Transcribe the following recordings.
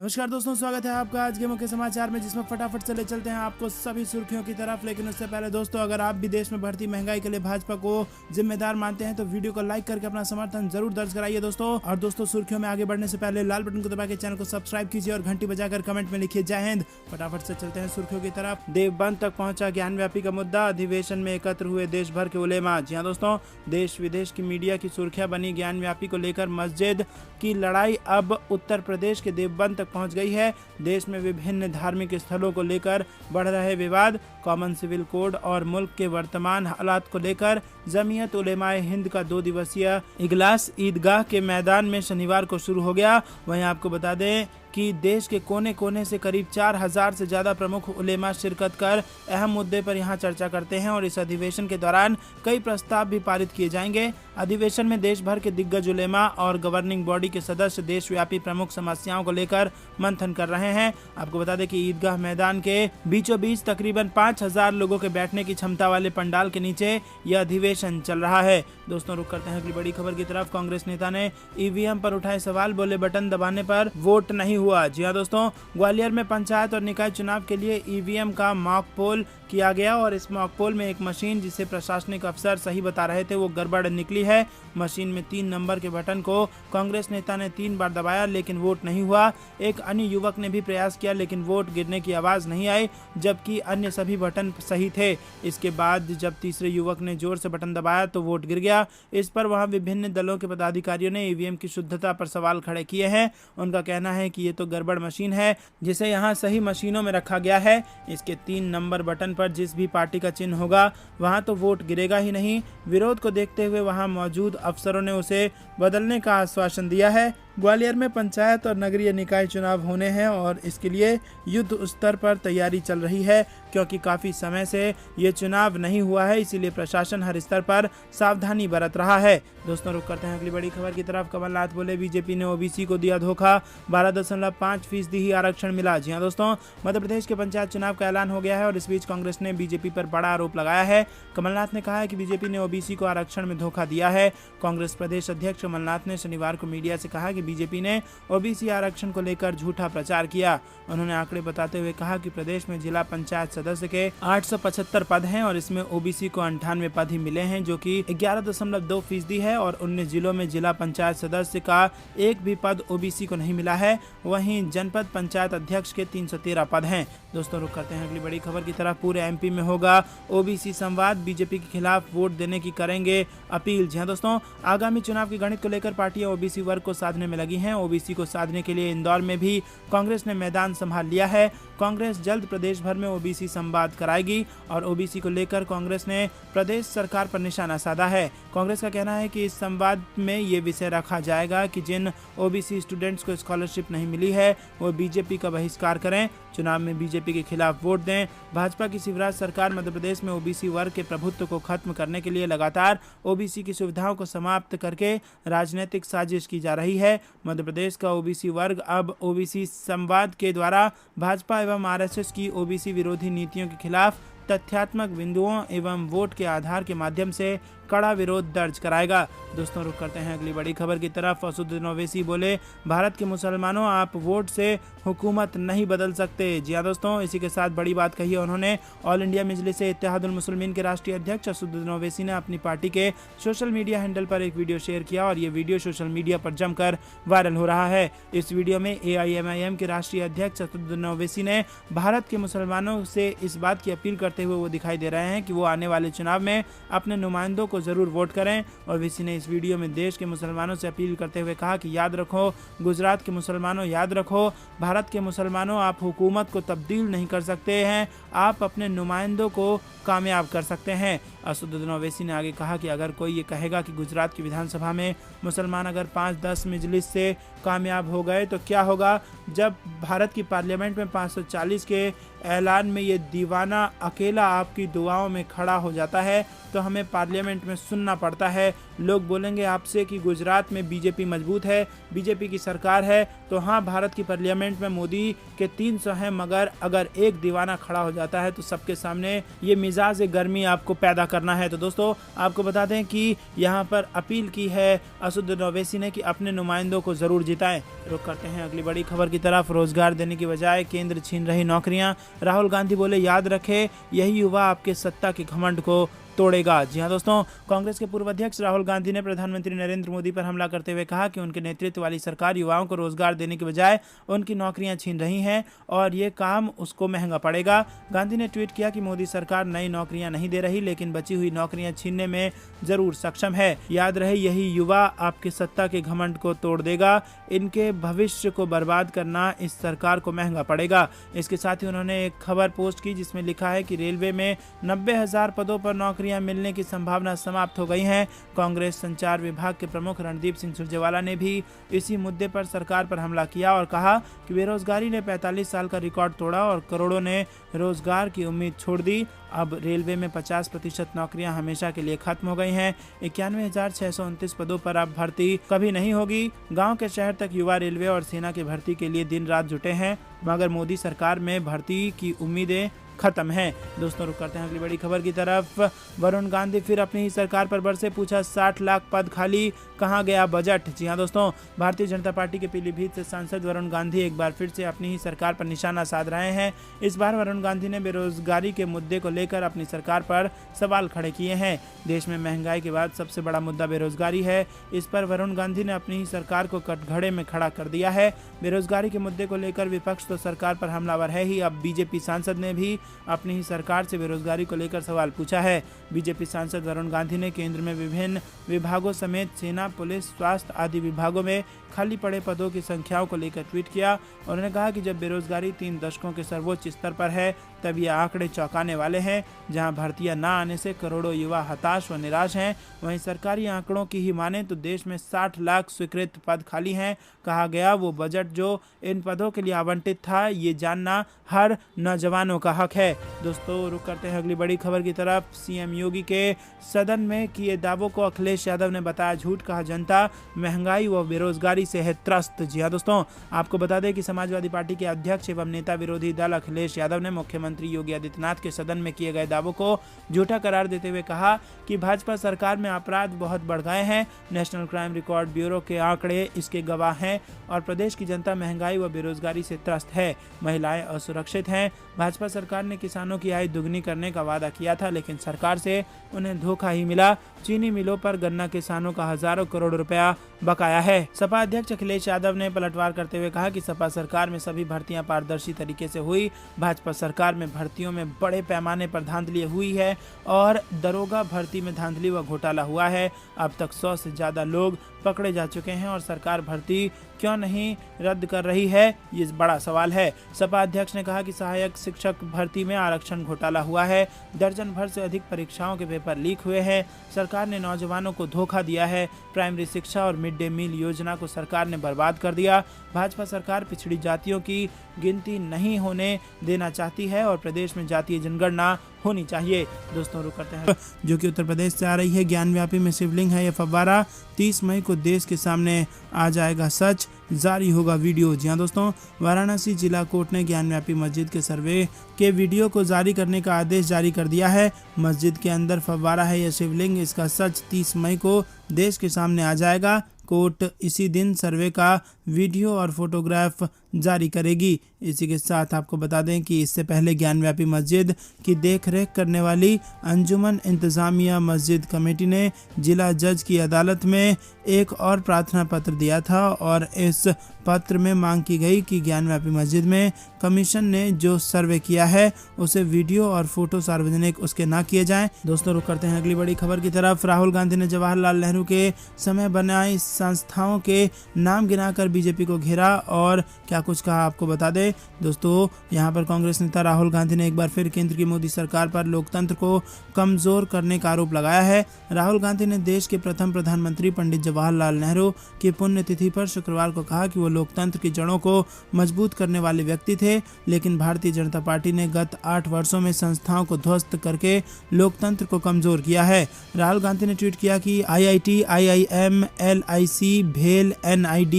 नमस्कार दोस्तों, स्वागत है आपका आज के मुख्य समाचार में, जिसमें फटाफट से ले चलते हैं आपको सभी सुर्खियों की तरफ। लेकिन उससे पहले दोस्तों, अगर आप भी देश में बढ़ती महंगाई के लिए भाजपा को जिम्मेदार मानते हैं तो वीडियो को लाइक करके अपना समर्थन जरूर दर्ज कराइए दोस्तों। और दोस्तों, सुर्खियों में आगे बढ़ने से पहले लाल बटन को दबा के चैनल को सब्सक्राइब कीजिए और घंटी बजाकर कमेंट में लिखिए जय हिंद। फटाफट से चलते हैं सुर्खियों की तरफ। देवबंद तक पहुंचा ज्ञानव्यापी का मुद्दा, अधिवेशन में एकत्र हुए देश भर के उलेमा। जी हाँ दोस्तों, देश विदेश की मीडिया की सुर्खियां बनी ज्ञानव्यापी को लेकर मस्जिद की लड़ाई अब उत्तर प्रदेश के देवबंद तक पहुंच गई है। देश में विभिन्न धार्मिक स्थलों को लेकर बढ़ रहे विवाद, कॉमन सिविल कोड और मुल्क के वर्तमान हालात को लेकर जमीयत उलेमाए हिंद का 2 दिवसीय इजलास ईदगाह के मैदान में शनिवार को शुरू हो गया। वहीं आपको बता दें कि देश के कोने कोने से करीब 4000 से ज़्यादा प्रमुख उलेमा शिरकत कर अहम मुद्दे पर यहां चर्चा करते हैं और इस अधिवेशन के दौरान कई प्रस्ताव भी पारित किए जाएंगे। अधिवेशन में देश भर के दिग्गज उलेमा और गवर्निंग बॉडी के सदस्य देशव्यापी प्रमुख समस्याओं को लेकर मंथन कर रहे हैं। आपको बता दें कि ईदगाह मैदान के बीचों बीच तकरीबन 5000 लोगों के बैठने की क्षमता वाले पंडाल के नीचे यह अधिवेशन चल रहा है। दोस्तों, रुक करते हैं अगली बड़ी खबर की तरफ। कांग्रेस नेता ने ईवीएम पर उठाए सवाल, बोले बटन दबाने पर वोट नहीं हुआ। जी हाँ दोस्तों, ग्वालियर में पंचायत और निकाय चुनाव के लिए ईवीएम का मॉक पोल किया गया और इस मॉक पोल में एक मशीन, जिसे प्रशासनिक अफसर सही बता रहे थे, वो गड़बड़ निकली है। मशीन में 3 नंबर के बटन को कांग्रेस नेता ने 3 बार दबाया लेकिन वोट नहीं हुआ। एक अन्य युवक ने भी प्रयास किया लेकिन वोट गिरने की आवाज नहीं आई, जबकि अन्य सभी बटन सही थे। इसके बाद जब तीसरे युवक ने जोर से बटन दबाया तो वोट गिर गया। इस पर वहां विभिन्न दलों के पदाधिकारियों ने ईवीएम की शुद्धता पर सवाल खड़े किए हैं। उनका कहना है कि ये तो गड़बड़ मशीन है जिसे यहाँ सही मशीनों में रखा गया है। इसके 3 नंबर बटन पर जिस भी पार्टी का चिन्ह होगा वहां तो वोट गिरेगा ही नहीं। विरोध को देखते हुए वहां मौजूद अफसरों ने उसे बदलने का आश्वासन दिया है। ग्वालियर में पंचायत और नगरीय निकाय चुनाव होने हैं और इसके लिए युद्ध स्तर पर तैयारी चल रही है, क्योंकि काफी समय से ये चुनाव नहीं हुआ है, इसीलिए प्रशासन हर स्तर पर सावधानी बरत रहा है। दोस्तों, रुक करते हैं अगली बड़ी खबर की तरफ। कमलनाथ बोले बीजेपी ने ओबीसी को दिया धोखा, 12.5% ही आरक्षण मिला। जी हाँ दोस्तों, मध्य प्रदेश के पंचायत चुनाव का ऐलान हो गया है और इस बीच कांग्रेस ने बीजेपी पर बड़ा आरोप लगाया है। कमलनाथ ने कहा है कि बीजेपी ने ओबीसी को आरक्षण में धोखा दिया है। कांग्रेस प्रदेश अध्यक्ष कमलनाथ ने शनिवार को मीडिया से कहा कि बीजेपी ने ओबीसी आरक्षण को लेकर झूठा प्रचार किया। उन्होंने आंकड़े बताते हुए कहा कि प्रदेश में जिला पंचायत सदस्य के 875 पद हैं और इसमें ओबीसी को 98 पद ही मिले हैं, जो कि 11.2% है और 19 जिलों में जिला पंचायत सदस्य का एक भी पद ओबीसी को नहीं मिला है। वहीं जनपद पंचायत अध्यक्ष के 313 पद हैं। दोस्तों, रुक करते हैं अगली बड़ी खबर की तरफ। पूरे एमपी में होगा ओबीसी संवाद, बीजेपी के खिलाफ वोट देने की करेंगे अपील। जी हाँ दोस्तों, आगामी चुनाव के गणित को लेकर पार्टियां ओबीसी वर्ग को साधने में लगी हैं। ओबीसी को साधने के लिए इंदौर में भी कांग्रेस ने मैदान संभाल लिया है। कांग्रेस जल्द प्रदेश भर में ओबीसी संवाद कराएगी और ओबीसी को लेकर कांग्रेस ने प्रदेश सरकार पर निशाना साधा है। कांग्रेस का कहना है कि इस संवाद में ये विषय रखा जाएगा कि जिन ओबीसी स्टूडेंट्स को स्कॉलरशिप नहीं मिली है वो बीजेपी का बहिष्कार करें, चुनाव में बीजेपी के खिलाफ वोट दें। भाजपा की शिवराज सरकार मध्य प्रदेश में ओबीसी वर्ग के प्रभुत्व को खत्म करने के लिए लगातार ओबीसी की सुविधाओं को समाप्त करके राजनीतिक साजिश की जा रही है। मध्य प्रदेश का ओबीसी वर्ग अब ओबीसी संवाद के द्वारा भाजपा एवं आरएसएस की ओबीसी विरोधी नीतियों के खिलाफ तथ्यात्मक बिंदुओं एवं वोट के आधार के माध्यम से कड़ा विरोध दर्ज कराएगा। दोस्तों, रुक करते हैं अगली बड़ी खबर की तरफ। असदुद्दीन ओवैसी बोले भारत के मुसलमानों, आप वोट से हुकूमत नहीं बदल सकते। जी हाँ दोस्तों, इसी के साथ बड़ी बात कही है उन्होंने। ऑल इंडिया मजलिस इत्तेहादुल मुस्लिमीन के राष्ट्रीय अध्यक्ष असदुद्दीन ओवैसी ने अपनी पार्टी के सोशल मीडिया हैंडल पर एक वीडियो शेयर किया और ये वीडियो सोशल मीडिया पर जमकर वायरल हो रहा है। इस वीडियो में एआईएमआईएम के राष्ट्रीय अध्यक्ष असदुद्दीन ओवैसी ने भारत के मुसलमानों से इस बात की अपील करते हुए वो दिखाई दे रहे हैं कि वो आने वाले चुनाव में अपने नुमाइंदों को जरूर वोट करें। ओवैसी ने इस वीडियो में देश के मुसलमानों से अपील करते हुए कहा कि याद रखो गुजरात के मुसलमानों, याद रखो भारत के मुसलमानों, आप हुकूमत को तब्दील नहीं कर सकते हैं, आप अपने नुमाइंदों को कामयाब कर सकते हैं। असदुद्दीन ओवैसी ने आगे कहा कि अगर कोई ये कहेगा कि गुजरात की विधानसभा में मुसलमान अगर 5-10 मजलिस से कामयाब हो गए तो क्या होगा, जब भारत की पार्लियामेंट में 540 के ऐलान में ये दीवाना अकेला आपकी दुआओं में खड़ा हो जाता है तो हमें पार्लियामेंट में सुनना पड़ता है। लोग बोलेंगे आपसे कि गुजरात में बीजेपी मजबूत है, बीजेपी की सरकार है, तो हाँ भारत की पार्लियामेंट में मोदी के 300 हैं, मगर अगर एक दीवाना खड़ा हो जाता है तो सबके सामने ये मिजाज गर्मी आपको पैदा करना है। तो दोस्तों आपको बता दें कि यहाँ पर अपील की है असदुद्दीन ओवैसी ने कि अपने नुमाइंदों को जरूर जिताएं। रुक करते हैं अगली बड़ी खबर की तरफ। रोजगार देने की बजाय केंद्र छीन रही नौकरियां, राहुल गांधी बोले याद रखे यही युवा आपके सत्ता के घमंड को तोड़ेगा। जी हाँ दोस्तों, कांग्रेस के पूर्व अध्यक्ष राहुल गांधी ने प्रधानमंत्री नरेंद्र मोदी पर हमला करते हुए कहा कि उनके नेतृत्व वाली सरकार युवाओं को रोजगार देने के बजाय उनकी नौकरियां छीन रही है और ये काम उसको महंगा पड़ेगा। गांधी ने ट्वीट किया कि मोदी सरकार नई नौकरियां नहीं दे रही लेकिन बची हुई नौकरियां छीनने में जरूर सक्षम है। याद रहे यही युवा आपके सत्ता के घमंड को तोड़ देगा। इनके भविष्य को बर्बाद करना इस सरकार को महंगा पड़ेगा। इसके साथ ही उन्होंने एक खबर पोस्ट की जिसमें लिखा है कि रेलवे में 90,000 पदों पर नौकरियां मिलने की संभावना समाप्त हो गई हैं। कांग्रेस संचार विभाग के प्रमुख रणदीप सिंह सुरजेवाला ने भी इसी मुद्दे पर सरकार पर हमला किया और कहा कि बेरोजगारी ने 45 साल का रिकॉर्ड तोड़ा और करोड़ों ने रोजगार की उम्मीद छोड़ दी। अब रेलवे में 50% नौकरियां हमेशा के लिए खत्म हो गई हैं। 91,629 पदों पर अब भर्ती कभी नहीं होगी। गांव के शहर तक युवा रेलवे और सेना की भर्ती के लिए दिन रात जुटे हैं, मगर मोदी सरकार में भर्ती की उम्मीदें खत्म है। दोस्तों रुक करते हैं अगली बड़ी खबर की तरफ। वरुण गांधी फिर अपनी ही सरकार पर बरसे, पूछा 60 लाख पद खाली, कहां गया बजट। जी हां दोस्तों, भारतीय जनता पार्टी के पीलीभीत से सांसद वरुण गांधी एक बार फिर से अपनी ही सरकार पर निशाना साध रहे हैं। इस बार वरुण गांधी ने बेरोजगारी के मुद्दे को लेकर अपनी सरकार पर सवाल खड़े किए हैं। देश में महंगाई के बाद सबसे बड़ा मुद्दा बेरोजगारी है। इस पर वरुण गांधी ने अपनी ही सरकार को कटघरे में खड़ा कर दिया है। बेरोजगारी के मुद्दे को लेकर विपक्ष तो सरकार पर हमलावर है ही, अब बीजेपी सांसद ने भी अपनी ही सरकार से बेरोजगारी को लेकर सवाल पूछा है। बीजेपी सांसद वरुण गांधी ने केंद्र में विभिन्न विभागों समेत सेना, पुलिस, स्वास्थ्य आदि विभागों में खाली पड़े पदों की संख्याओं को लेकर ट्वीट किया। उन्होंने कहा कि जब बेरोजगारी 3 दशकों के सर्वोच्च स्तर पर है तब ये आंकड़े चौंकाने वाले हैं। जहां भर्तियां न आने से करोड़ों युवा हताश व निराश हैं, वहीं सरकारी आंकड़ों की ही माने तो देश में 60 लाख स्वीकृत पद खाली हैं। कहा गया वो बजट जो इन पदों के लिए आवंटित था ये जानना हर नौजवानों का हक है। दोस्तों रुक करते हैं अगली बड़ी खबर की तरफ। सीएम योगी के सदन में किए दावों को अखिलेश यादव ने बताया झूठ, कहा जनता महंगाई व बेरोजगारी से है त्रस्त। जी हाँ दोस्तों, आपको बता दें कि समाजवादी पार्टी के अध्यक्ष एवं नेता विरोधी दल अखिलेश यादव ने मुख्यमंत्री योगी आदित्यनाथ के सदन में किए गए दावों को झूठा करार देते हुए कहा कि भाजपा सरकार में अपराध बहुत बढ़ गए हैं। नेशनल क्राइम रिकॉर्ड ब्यूरो के आंकड़े इसके गवाह हैं और प्रदेश की जनता महंगाई व बेरोजगारी से त्रस्त है। महिलाएं असुरक्षित हैं। भाजपा सरकार ने किसानों की आय दुगनी करने का वादा किया था लेकिन सरकार से उन्हें धोखा ही मिला। चीनी मिलों पर गन्ना किसानों का हजारों करोड़ रुपया बकाया है। सपा अध्यक्ष अखिलेश यादव ने पलटवार करते हुए कहा कि सपा सरकार में सभी भर्तियां पारदर्शी तरीके से हुई। भाजपा सरकार में भर्तियों में बड़े पैमाने पर धांधली हुई है और दरोगा भर्ती में धांधली व घोटाला हुआ है। अब तक 100 से ज्यादा लोग पकड़े जा चुके हैं और सरकार भर्ती क्यों नहीं रद्द कर रही है, ये बड़ा सवाल है। सपा अध्यक्ष ने कहा कि सहायक शिक्षक भर्ती में आरक्षण घोटाला हुआ है। दर्जन भर से अधिक परीक्षाओं के पेपर लीक हुए हैं। सरकार ने नौजवानों को धोखा दिया है। प्राइमरी शिक्षा और मिड डे मील योजना को सरकार ने बर्बाद कर दिया। भाजपा सरकार पिछड़ी जातियों की गिनती नहीं होने देना चाहती है और प्रदेश में जातीय जनगणना होनी चाहिए। दोस्तों रुक करते हैं जो कि उत्तर प्रदेश से आ रही है। ज्ञानव्यापी में शिवलिंग है यह फव्वारा, 30 मई को देश के सामने आ जाएगा सच, जारी होगा वीडियो। जी हाँ दोस्तों, वाराणसी जिला कोर्ट ने ज्ञानव्यापी मस्जिद के सर्वे के वीडियो को जारी करने का आदेश जारी कर दिया है। मस्जिद के अंदर फव्वारा है यह शिवलिंग, इसका सच 30 मई को देश के सामने आ जाएगा। कोर्ट इसी दिन सर्वे का वीडियो और फोटोग्राफ जारी करेगी। इसी के साथ आपको बता दें कि इससे पहले ज्ञानव्यापी मस्जिद की देखरेख करने वाली अंजुमन इंतजामिया मस्जिद कमेटी ने जिला जज की अदालत में एक और प्रार्थना पत्र दिया था और इस पत्र में मांग की गई कि ज्ञानव्यापी मस्जिद में कमीशन ने जो सर्वे किया है उसे वीडियो और फोटो सार्वजनिक उसके ना किए जाएं। दोस्तों रुक करते हैं अगली बड़ी खबर की तरफ। राहुल गांधी ने जवाहरलाल नेहरू के समय बनाई संस्थाओं के नाम गिनाकर बीजेपी को घेरा और क्या कुछ कहा आपको बता दें। दोस्तों यहाँ पर कांग्रेस नेता राहुल गांधी ने एक बार फिर केंद्र की मोदी सरकार पर लोकतंत्र को कमजोर करने का आरोप लगाया है। राहुल गांधी ने देश के प्रथम प्रधानमंत्री पंडित जवाहरलाल नेहरू की पुण्यतिथि पर शुक्रवार को कहा कि वो लोकतंत्र की जड़ों को मजबूत करने वाले व्यक्ति थे, लेकिन भारतीय जनता पार्टी ने गत 8 वर्षों में संस्थाओं को ध्वस्त करके लोकतंत्र को कमजोर किया है। राहुल गांधी ने ट्वीट किया कि IIT, IIM, LIC, भेल, NID,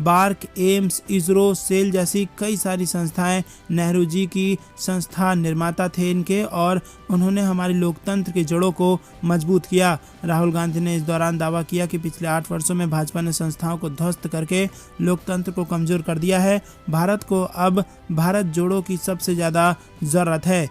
बार्क, एम्स, इसरो, सेल जैसी कई सारी संस्थाएं नेहरू जी की संस्था निर्माता थे इनके, और उन्होंने हमारी लोकतंत्र की जड़ों को मजबूत किया। राहुल गांधी ने इस दौरान दावा किया कि पिछले 8 वर्षों में भाजपा ने संस्थाओं को ध्वस्त करके लोकतंत्र को कमजोर कर दिया है। भारत को अब भारत जोड़ो की सबसे ज़्यादा ज़रूरत है।